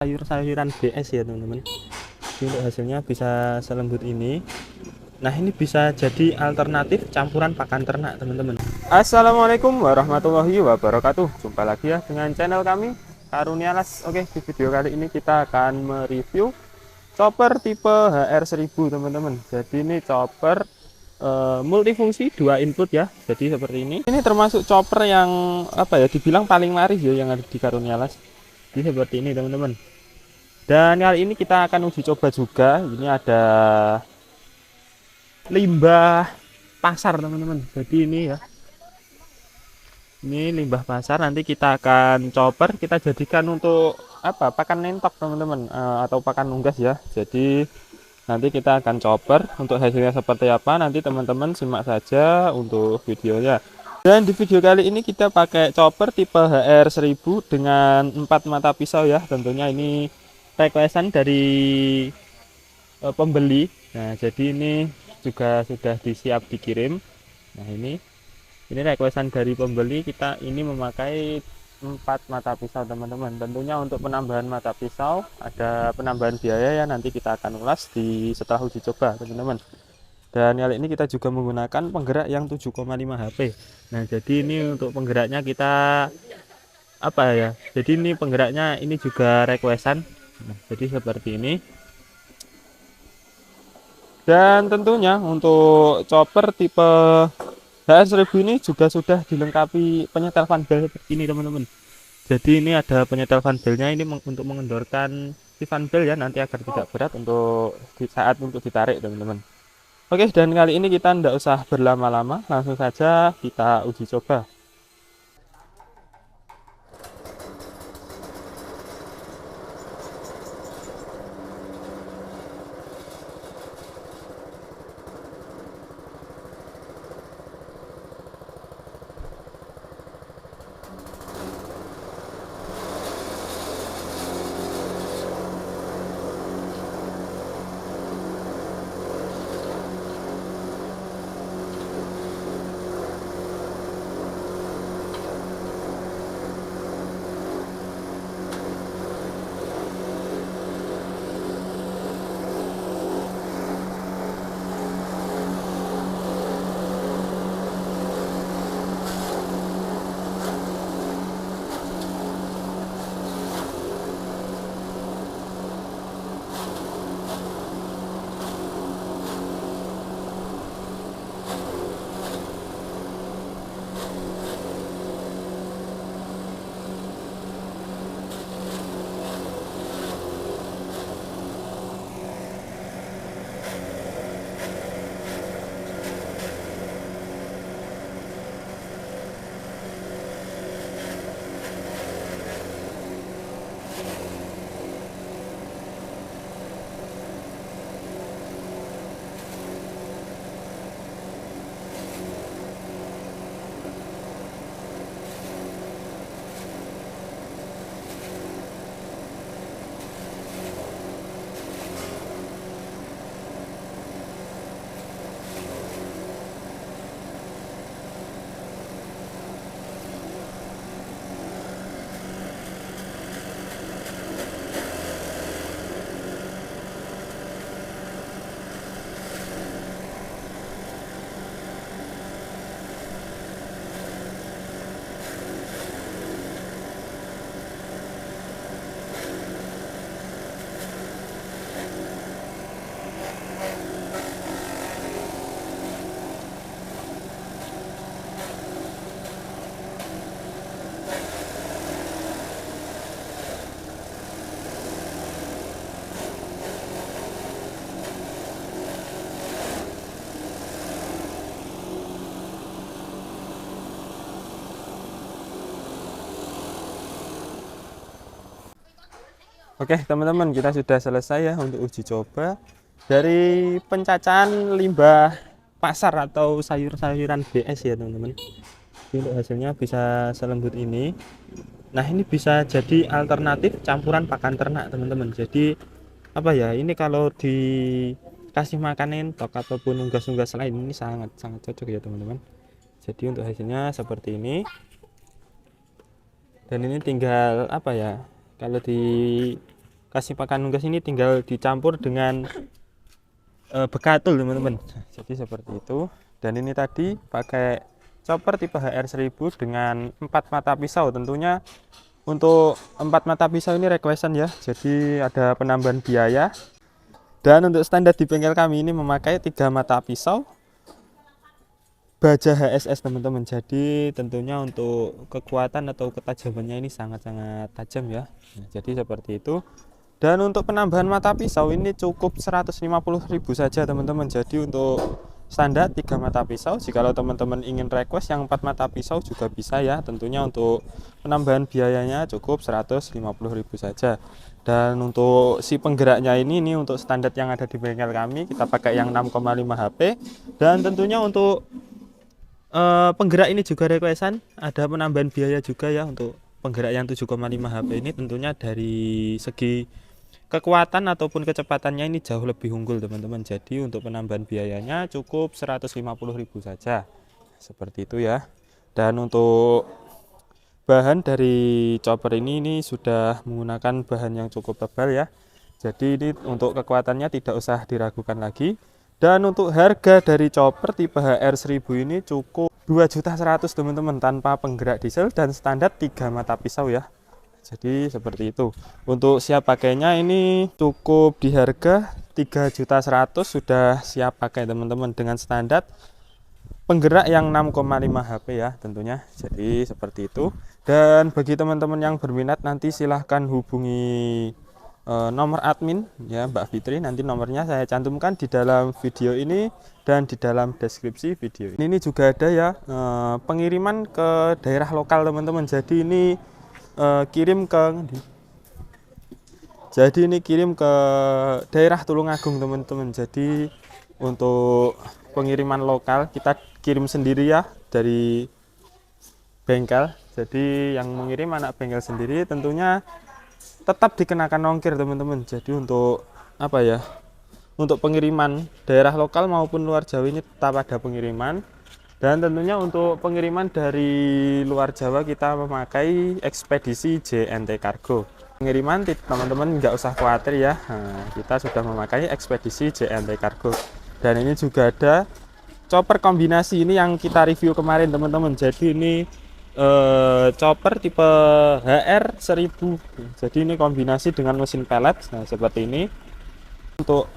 sayur-sayuran BS ya teman-teman. Jadi untuk hasilnya bisa selembut ini. Nah ini bisa jadi alternatif campuran pakan ternak teman-teman. Assalamualaikum warahmatullahi wabarakatuh. Jumpa lagi ya dengan channel kami Karunia Las. Oke, di video kali ini kita akan mereview chopper tipe HR1000 teman-teman. Jadi ini chopper multifungsi 2 input ya. Jadi seperti ini. Ini termasuk chopper yang apa ya, dibilang paling laris ya yang ada di Karunia Las. Jadi seperti ini teman-teman. Dan kali ini kita akan uji coba juga. Ini ada limbah pasar teman-teman. Jadi ini ya, ini limbah pasar. Nanti kita akan chopper, kita jadikan untuk apa, pakan nentok teman-teman, atau pakan unggas ya. Jadi nanti kita akan chopper. Untuk hasilnya seperti apa nanti teman-teman simak saja untuk videonya. Dan di video kali ini kita pakai chopper tipe HR1000 dengan 4 mata pisau ya. Tentunya ini requestan dari pembeli. Nah jadi ini juga sudah disiap dikirim. Nah ini requestan dari pembeli. Kita ini memakai 4 mata pisau teman-teman. Tentunya untuk penambahan mata pisau ada penambahan biaya ya, nanti kita akan ulas di setelah uji coba teman-teman. Dan kali ini kita juga menggunakan penggerak yang 7,5 HP. Nah jadi ini untuk penggeraknya kita apa ya, jadi ini penggeraknya ini juga requestan. Nah, jadi seperti ini. Dan tentunya untuk chopper tipe HR1000 ini juga sudah dilengkapi penyetel fan belt seperti ini teman-teman. Jadi ini ada penyetel fan beltnya ini untuk mengendorkan si fan belt ya, nanti agar tidak berat untuk saat untuk ditarik teman-teman. Oke, dan kali ini kita tidak usah berlama-lama, langsung saja kita uji coba. Oke teman-teman, kita sudah selesai ya untuk uji coba dari pencacahan limbah pasar atau sayur-sayuran BS ya teman-teman. Untuk hasilnya bisa selembut ini. Nah ini bisa jadi alternatif campuran pakan ternak teman-teman. Jadi apa ya, ini kalau dikasih makan entok ataupun unggas-unggas lain ini sangat cocok ya teman-teman. Jadi untuk hasilnya seperti ini. Dan ini tinggal apa ya, kalau di kasih pakan unggas ini tinggal dicampur dengan bekatul teman-teman. Jadi seperti itu. Dan ini tadi pakai chopper tipe HR1000 dengan 4 mata pisau. Tentunya untuk 4 mata pisau ini requestan ya, jadi ada penambahan biaya. Dan untuk standar di bengkel kami ini memakai 3 mata pisau baja HSS teman-teman. Jadi tentunya untuk kekuatan atau ketajamannya ini sangat-sangat tajam ya. Nah, jadi seperti itu. Dan untuk penambahan mata pisau ini cukup 150.000 saja teman-teman. Jadi untuk standar 3 mata pisau, jikalau teman-teman ingin request yang 4 mata pisau juga bisa ya. Tentunya untuk penambahan biayanya cukup 150.000 saja. Dan untuk si penggeraknya ini untuk standar yang ada di bengkel kami kita pakai yang 6,5 HP. Dan tentunya untuk penggerak ini juga requestan ada penambahan biaya juga ya. Untuk penggerak yang 7,5 HP ini tentunya dari segi kekuatan ataupun kecepatannya ini jauh lebih unggul teman-teman. Jadi untuk penambahan biayanya cukup 150.000 saja, seperti itu ya. Dan untuk bahan dari chopper ini sudah menggunakan bahan yang cukup tebal ya. Jadi ini untuk kekuatannya tidak usah diragukan lagi. Dan untuk harga dari chopper tipe HR1000 ini cukup 2.100.000 teman-teman, tanpa penggerak diesel dan standar 3 mata pisau ya. Jadi seperti itu. Untuk siap pakainya ini cukup di harga 3.100.000 sudah siap pakai teman-teman, dengan standar penggerak yang 6,5 HP ya tentunya. Jadi seperti itu. Dan bagi teman-teman yang berminat nanti silahkan hubungi nomor admin ya Mbak Fitri, nanti nomornya saya cantumkan di dalam video ini dan di dalam deskripsi video ini. Ini juga ada ya pengiriman ke daerah lokal teman-teman. Jadi ini kirim ke daerah Tulungagung teman-teman. Jadi untuk pengiriman lokal kita kirim sendiri ya dari bengkel. Jadi yang mengirim anak bengkel sendiri, tentunya tetap dikenakan ongkir teman-teman. Jadi untuk apa ya, untuk pengiriman daerah lokal maupun luar Jawa ini tetap ada pengiriman. Dan tentunya untuk pengiriman dari luar Jawa kita memakai ekspedisi JNT Cargo. Pengiriman teman-teman nggak usah khawatir ya, kita sudah memakai ekspedisi JNT Cargo. Dan ini juga ada chopper kombinasi ini yang kita review kemarin teman-teman. Jadi ini chopper tipe HR1000. Jadi ini kombinasi dengan mesin pellet. Nah seperti ini. Untuk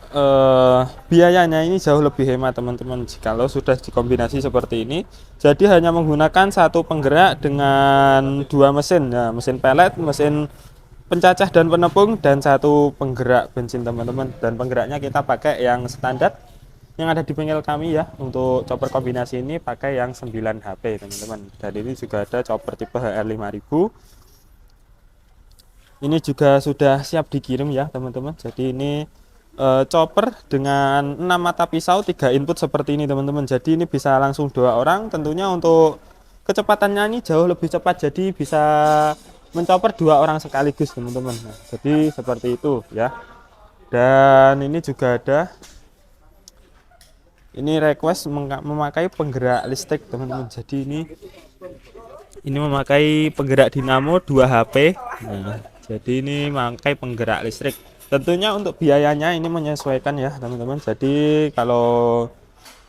biayanya ini jauh lebih hemat teman-teman jikalau sudah dikombinasi seperti ini. Jadi hanya menggunakan satu penggerak dengan 2 mesin ya, mesin pellet, mesin pencacah dan penepung, dan satu penggerak bensin teman-teman. Dan penggeraknya kita pakai yang standar yang ada di bengkel kami ya. Untuk chopper kombinasi ini pakai yang 9 HP teman-teman. Dan ini juga ada chopper tipe HR5000. Ini juga sudah siap dikirim ya teman-teman. Jadi ini chopper dengan 6 mata pisau 3 input seperti ini teman-teman. Jadi ini bisa langsung 2 orang. Tentunya untuk kecepatannya ini jauh lebih cepat, jadi bisa menchopper 2 orang sekaligus teman-teman. Nah, jadi seperti itu ya. Dan ini juga ada ini request memakai penggerak listrik teman-teman. Jadi ini memakai penggerak dinamo 2 HP. Nah, jadi ini memakai penggerak listrik. Tentunya untuk biayanya ini menyesuaikan ya teman-teman. Jadi kalau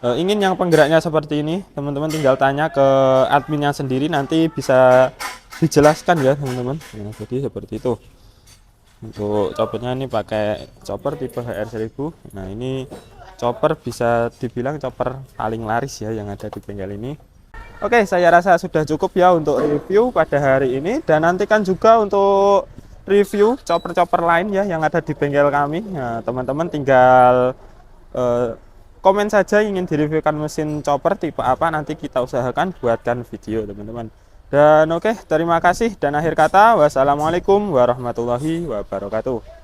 ingin yang penggeraknya seperti ini, teman-teman tinggal tanya ke adminnya sendiri, nanti bisa dijelaskan ya teman-teman. Nah, jadi seperti itu. Untuk choppernya ini pakai chopper tipe HR1000. Nah ini chopper bisa dibilang chopper paling laris ya yang ada di bengkel ini. Oke, saya rasa sudah cukup ya untuk review pada hari ini. Dan nantikan juga untuk review chopper-chopper lain ya yang ada di bengkel kami. Nah, teman-teman tinggal komen saja ingin direviewkan mesin chopper tipe apa, nanti kita usahakan buatkan video teman-teman. Dan oke, terima kasih, dan akhir kata wassalamualaikum warahmatullahi wabarakatuh.